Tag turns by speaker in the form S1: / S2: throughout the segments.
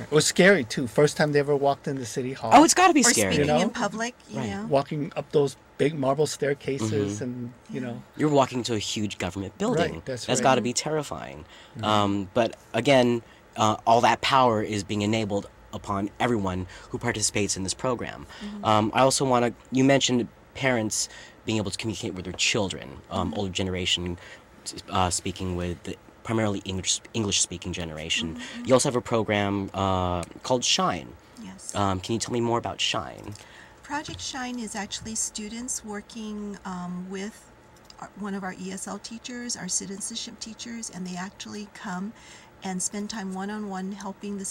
S1: It was scary too. First time they ever walked into City Hall.
S2: Oh, it's got to be
S3: Or
S2: scary.
S3: speaking
S1: You know?
S3: in public, you
S2: Right.
S3: know.
S1: Walking up those big marble staircases and,
S2: You're walking to a huge government building.
S1: Right, that's
S2: That's
S1: right.
S2: got to be terrifying. But again, all that power is being enabled upon everyone who participates in this program. I also want to, you mentioned parents being able to communicate with their children, older generation speaking with the primarily English-speaking generation. You also have a program called Shine.
S3: Yes.
S2: Can you tell me more about Shine?
S3: Project Shine is actually students working with one of our ESL teachers, our citizenship teachers, and they actually come and spend time one-on-one helping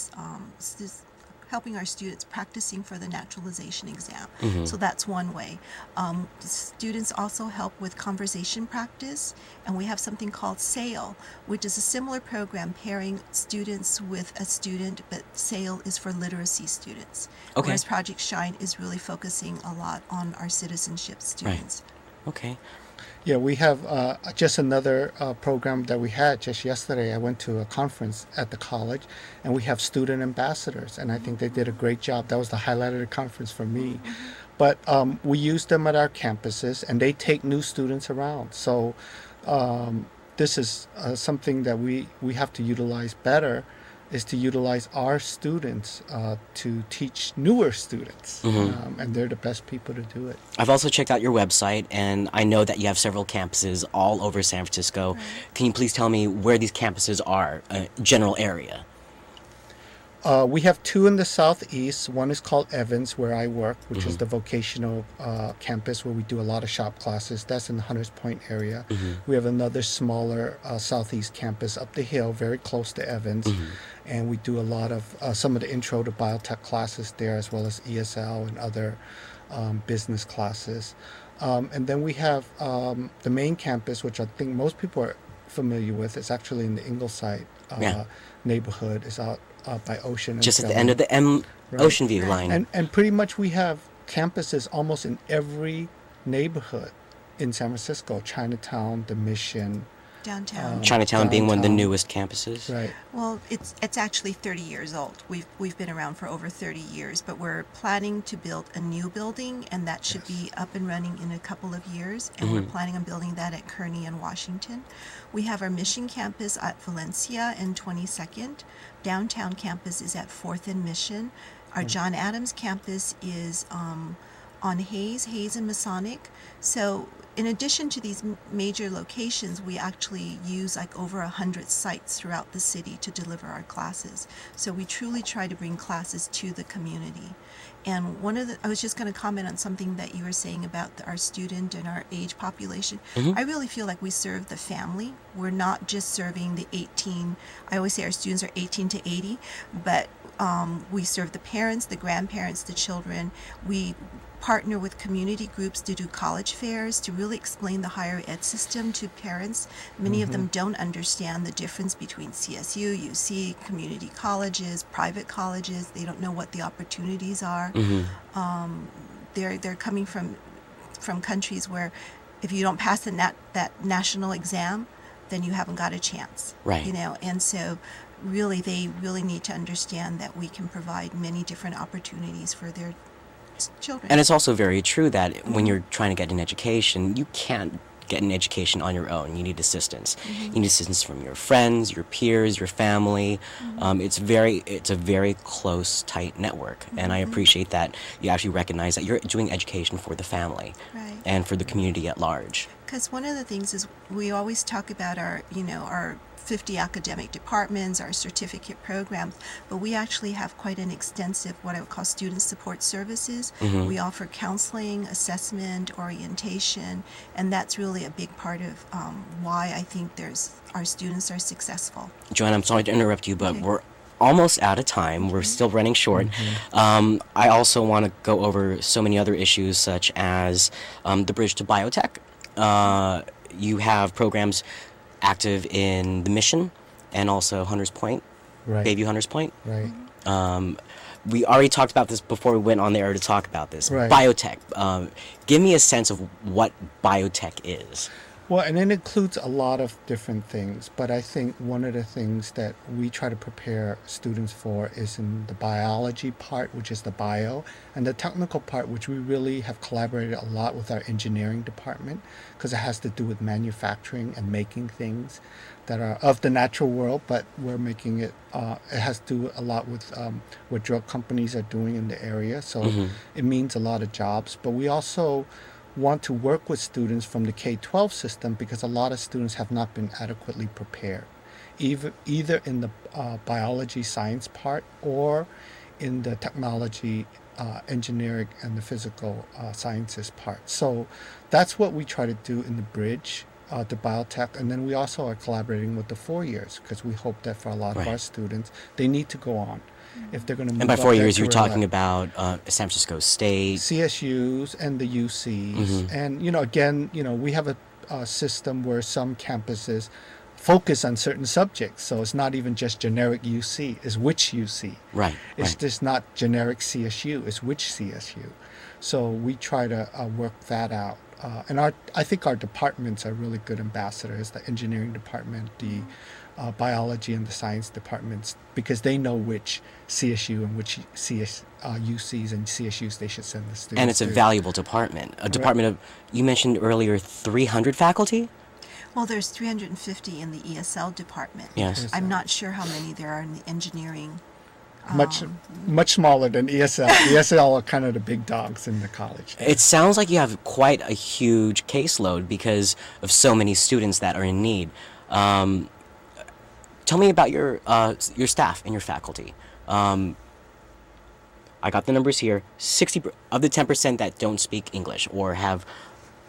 S3: helping our students practicing for the naturalization exam. So that's one way. The students also help with conversation practice, and we have something called SAIL, which is a similar program pairing students with a student, but SAIL is for literacy students.
S2: Okay.
S3: Whereas Project Shine is really focusing a lot on our citizenship students.
S2: Okay.
S1: Yeah, we have just another program that we had just yesterday. I went to a conference at the college, and we have student ambassadors, and I think they did a great job. That was the highlight of the conference for me. But we use them at our campuses, and they take new students around. So this is something that we have to utilize better, is to utilize our students to teach newer students, and they're the best people to do it.
S2: I've also checked out your website, and I know that you have several campuses all over San Francisco.
S3: Right.
S2: Can you please tell me where these campuses are, general area?
S1: We have two in the southeast. One is called Evans, where I work, which is the vocational campus where we do a lot of shop classes. That's in the Hunters Point area. We have another smaller southeast campus up the hill, very close to Evans. And we do a lot of some of the intro to biotech classes there, as well as ESL and other business classes. And then we have the main campus, which I think most people are familiar with. It's actually in the Ingleside neighborhood. It's out by Ocean. And
S2: Just at the
S1: Filmon.
S2: end of the
S1: Right.
S2: Ocean View line.
S1: And pretty much we have campuses almost in every neighborhood in San Francisco. Chinatown, the Mission.
S3: Downtown.
S2: Chinatown being one of the
S1: downtown.
S2: newest campuses.
S1: Right.
S3: Well, it's actually 30 years old. We've been around for over 30 years, but we're planning to build a new building, and that should be up and running in a couple of years. And we're planning on building that at Kearney and Washington. We have our Mission campus at Valencia and 22nd. Downtown campus is at 4th and Mission. Our John Adams campus is on Hayes and Masonic. So in addition to these major locations, we actually use like over 100 sites throughout the city to deliver our classes. So we truly try to bring classes to the community. And I was just going to comment on something that you were saying about our student and our age population. I really feel like we serve the family. We're not just serving the 18, I always say our students are 18 to 80, but we serve the parents, the grandparents, the children. We partner with community groups to do college fairs to really explain the higher ed system to parents. Many of them don't understand the difference between CSU, UC, community colleges, private colleges. They don't know what the opportunities are. They're coming from countries where if you don't pass that national exam, then you haven't got a chance.
S2: Right.
S3: You know, and so really they really need to understand that we can provide many different opportunities for their children.
S2: And it's also very true that when you're trying to get an education, you can't get an education on your own. You need assistance. You need assistance from your friends, your peers, your family. It's a very close, tight network. And I appreciate that you actually recognize that you're doing education for the family
S3: Right.
S2: and for the community at large.
S3: Because one of the things is we always talk about our 50 academic departments, our certificate programs, but we actually have quite an extensive, what I would call student support services. We offer counseling, assessment, orientation, and that's really a big part of why I think our students are successful.
S2: Joanne, I'm sorry to interrupt you, but
S3: Okay.
S2: we're almost out of time. We're still running short. I also want to go over so many other issues, such as the bridge to biotech. You have programs active in the Mission and also Hunters Point,
S1: Right.
S2: Bayview Hunters Point.
S1: Right.
S2: We already talked about this before we went on the air to talk about this.
S1: Right.
S2: Biotech. Give me a sense of what biotech is.
S1: Well, and it includes a lot of different things, but I think one of the things that we try to prepare students for is in the biology part, which is the bio, and the technical part, which we really have collaborated a lot with our engineering department, because it has to do with manufacturing and making things that are of the natural world, but we're making it, it has to do a lot with what drug companies are doing in the area, so it means a lot of jobs. But we also want to work with students from the K-12 system because a lot of students have not been adequately prepared, either in the biology science part or in the technology, engineering, and the physical sciences part. So that's what we try to do in the bridge to biotech. And then we also are collaborating with the 4 years because we hope that for a lot of our students, they need to go on. If they're going to move
S2: And by
S1: up
S2: 4
S1: their
S2: years, you're
S1: career
S2: talking
S1: ladder.
S2: about San Francisco State.
S1: CSUs and the UCs. And, again, we have a system where some campuses focus on certain subjects. So it's not even just generic UC, it's which UC.
S2: Right.
S1: It's just not generic CSU, it's which CSU. So we try to work that out. And I think our departments are really good ambassadors, the engineering department, the biology and the science departments, because they know which CSU and which UCs and CSUs they should send the students
S2: And it's a
S1: to.
S2: valuable department. A department of, you mentioned earlier, 300 faculty?
S3: Well, there's 350 in the ESL department.
S2: Yes.
S3: I'm not sure how many there are in the engineering.
S1: Much smaller than ESL. ESL are kind of the big dogs in the college.
S2: It sounds like you have quite a huge caseload because of so many students that are in need. Tell me about your staff and your faculty. I got the numbers here. 60 of the 10% that don't speak English or have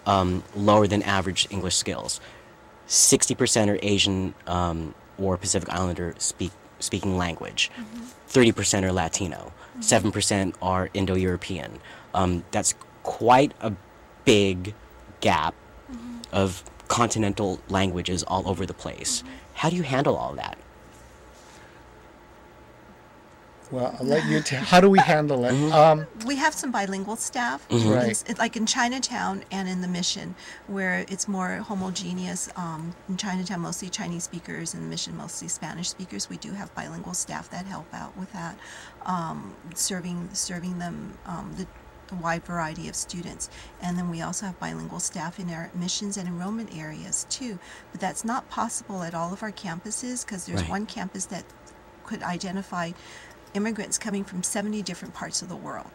S2: lower than average English skills, 60% are Asian or Pacific Islander speaking language. 30% are Latino. 7% are Indo-European. That's quite a big gap of continental languages all over the place. How do you handle all that?
S1: Well, I'll let you tell. How do we handle it?
S3: We have some bilingual staff,
S1: Right.
S3: like in Chinatown and in the Mission, where it's more homogeneous. In Chinatown, mostly Chinese speakers, and the Mission, mostly Spanish speakers. We do have bilingual staff that help out with that, serving them the wide variety of students. And then we also have bilingual staff in our missions and enrollment areas too. But that's not possible at all of our campuses because there's
S2: Right.
S3: one campus that could identify immigrants coming from 70 different parts of the world.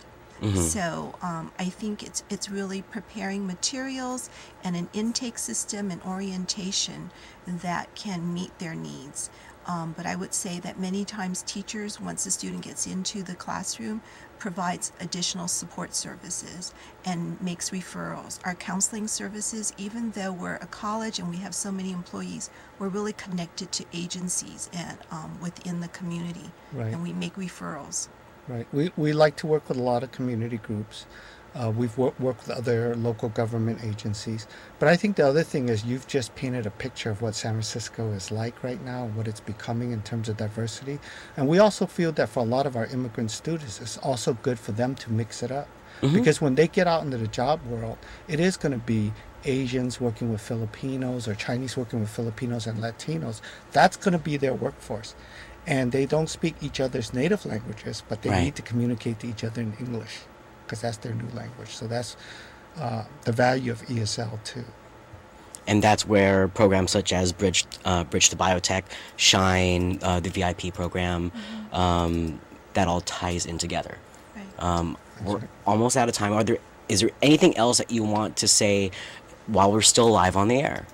S3: So I think it's really preparing materials and an intake system and orientation that can meet their needs. But I would say that many times teachers, once the student gets into the classroom, provides additional support services and makes referrals. Our counseling services, even though we're a college and we have so many employees, we're really connected to agencies and within the community,
S1: Right.
S3: and we make referrals.
S1: Right. We like to work with a lot of community groups. We've worked with other local government agencies. But I think the other thing is you've just painted a picture of what San Francisco is like right now, what it's becoming in terms of diversity. And we also feel that for a lot of our immigrant students, it's also good for them to mix it up. Because when they get out into the job world, it is going to be Asians working with Filipinos or Chinese working with Filipinos and Latinos. That's going to be their workforce. And they don't speak each other's native languages, but they
S2: Right.
S1: need to communicate to each other in English because that's their new language. So that's the value of ESL too.
S2: And that's where programs such as Bridge to Biotech, Shine, the VIP program, that all ties in together.
S3: Right.
S2: We're
S1: right.
S2: almost out of time. Is there anything else that you want to say while we're still live on the air?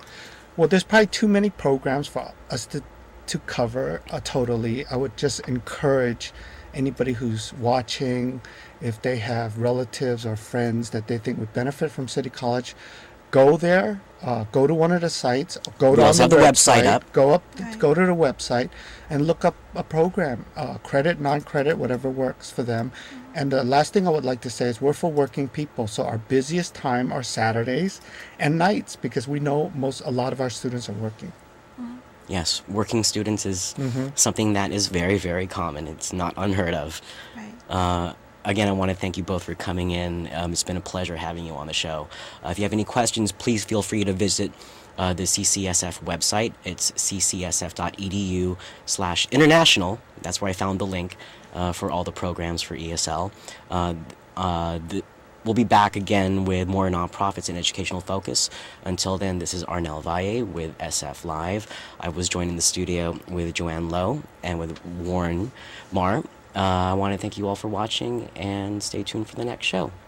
S1: Well, there's probably too many programs for us to cover totally. I would just encourage anybody who's watching, if they have relatives or friends that they think would benefit from City College, go there, go to one of the sites, go to
S2: We also
S1: on the
S2: have the website up.
S3: Right.
S1: Go to the website and look up a program, credit, non-credit, whatever works for them. And the last thing I would like to say is we're for working people, so our busiest time are Saturdays and nights because we know a lot of our students are working.
S2: Yes, working students is something that is very, very common. It's not unheard of.
S3: Right.
S2: Again, I want to thank you both for coming in. It's been a pleasure having you on the show. If you have any questions, please feel free to visit the CCSF website. It's ccsf.edu/international. That's where I found the link for all the programs for ESL. We'll be back again with more nonprofits and educational focus. Until then, this is Arnel Valle with SF Live. I was joined in the studio with Joanne Low and with Warren Marr. I want to thank you all for watching, and stay tuned for the next show.